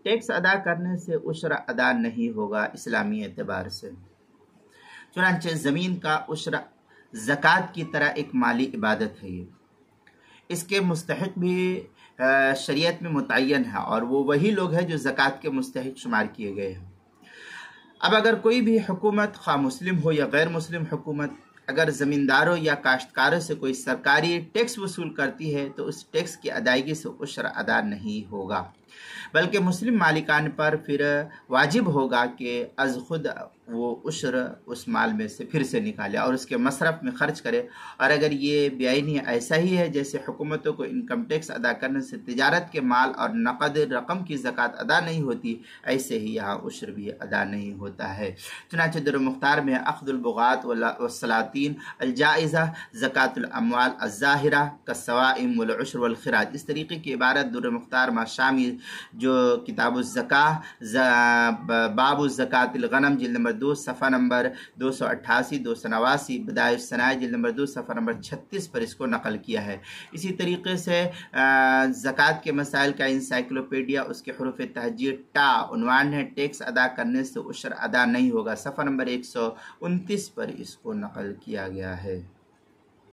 Tax ادا کرنے سے عشر ادا نہیں ہوگا اسلامی اعتبار سے۔ چنانچہ زمین کا عشر زکوٰۃ کی طرح ایک مالی عبادت ہے، اس کے مستحق بھی شریعت میں متعین ہے، اور وہ وہی لوگ ہیں جو زکوٰۃ کے مستحق شمار کیے گئے ہیں۔ اب اگر کوئی بھی حکومت، خواہ مسلم ہو یا غیر مسلم حکومت، اگر زمینداروں یا کاشتکاروں سے کوئی سرکاری ٹیکس وصول کرتی ہے تو اس ٹیکس کی ادائیگی سے عشر ادا نہیں ہوگا، بلکہ مسلم مالکان پر پھر واجب ہوگا کہ از خود وہ عشر اس مال میں سے پھر سے نکالے اور اس کے مصرف میں خرچ کرے۔ اور اگر یہ بیعینی ایسا ہی ہے جیسے حکومتوں کو انکم ٹیکس ادا کرنے سے تجارت کے مال اور نقد رقم کی زکوٰۃ ادا نہیں ہوتی، ایسے ہی یہاں عشر بھی ادا نہیں ہوتا ہے۔ چنانچہ در مختار میں اخذ البغاة والسلاطین الجائزہ زکوٰۃ الاموال الظاہرہ کالصوائم والعشر والخراج، اس طریقے کی عبارت در مختار ماشامی جو کتاب الزکاة باب الزکاة الغنم جلد نمبر 2 صفحہ نمبر 288 289، بدائع الصنائع جلد نمبر 2 صفحہ نمبر 36 پر اس کو نقل کیا ہے۔ اسی طریقے سے زکوٰۃ کے مسائل کا انسائکلوپیڈیا، اس کے حروف تہجی ٹا، عنوان ہے ٹیکس ادا کرنے سے عشر ادا نہیں ہوگا، صفحہ نمبر 129 پر اس کو نقل کیا گیا ہے۔